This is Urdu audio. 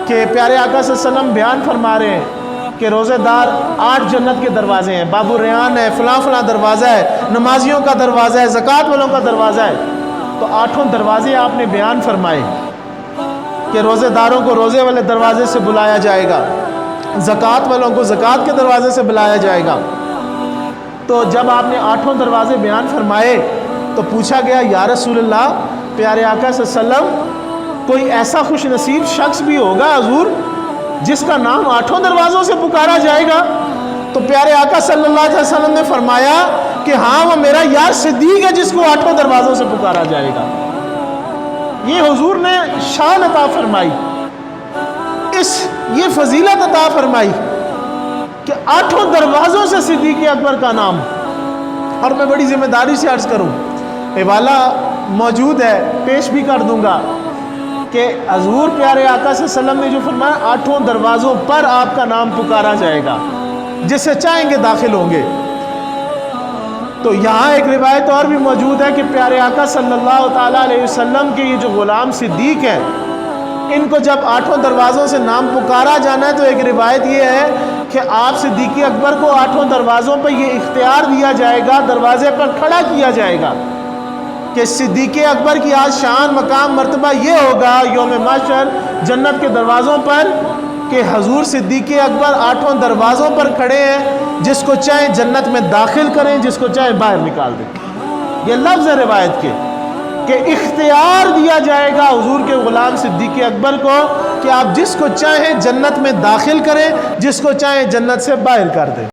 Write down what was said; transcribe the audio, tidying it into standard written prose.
کہ پیارے آقا صلی اللہ علیہ وسلم بیان فرما رہے ہیں کہ روزے دار 8 جنت کے دروازے ہیں، باب الریان ہے، فلاں فلاں دروازہ ہے، نمازیوں کا دروازہ ہے، زکوٰۃ والوں کا دروازہ ہے۔ تو 8 دروازے آپ نے بیان فرمائے کہ روزے داروں کو روزے والے دروازے سے بلایا جائے گا، زکوٰۃ والوں کو زکوٰۃ کے دروازے سے بلایا جائے گا۔ تو جب آپ نے 8 دروازے بیان فرمائے تو پوچھا گیا یا رسول اللہ، پیارے آقا صلی اللہ علیہ وسلم کوئی ایسا خوش نصیب شخص بھی ہوگا حضور جس کا نام 8 دروازوں سے پکارا جائے گا؟ تو پیارے آقا صلی اللہ علیہ وسلم نے فرمایا کہ ہاں، وہ میرا یار صدیق ہے جس کو 8 دروازوں سے پکارا جائے گا۔ یہ حضور نے شان عطا فرمائی، یہ فضیلت عطا فرمائی کہ 8 دروازوں سے صدیق اکبر کا نام۔ اور میں بڑی ذمہ داری سے عرض کروں، حوالہ موجود ہے، پیش بھی کر دوں گا کہ حضور پیارے آقا صلی اللہ علیہ وسلم نے جو فرمایا 8 دروازوں پر آپ کا نام پکارا جائے گا، جسے چاہیں گے داخل ہوں گے۔ تو یہاں ایک روایت اور بھی موجود ہے کہ پیارے آقا صلی اللہ تعالیٰ علیہ وسلم کے یہ جو غلام صدیق ہیں، ان کو جب 8 دروازوں سے نام پکارا جانا ہے تو ایک روایت یہ ہے کہ آپ صدیق اکبر کو 8 دروازوں پر یہ اختیار دیا جائے گا، دروازے پر کھڑا کیا جائے گا کہ صدیق اکبر کی آج شان مقام مرتبہ یہ ہوگا یوم محشر جنت کے دروازوں پر کہ حضور صدیق اکبر 8 دروازوں پر کھڑے ہیں، جس کو چاہیں جنت میں داخل کریں، جس کو چاہیں باہر نکال دیں۔ یہ لفظ ہے روایت کے کہ اختیار دیا جائے گا حضور کے غلام صدیق اکبر کو کہ آپ جس کو چاہیں جنت میں داخل کریں، جس کو چاہیں جنت سے باہر کر دیں۔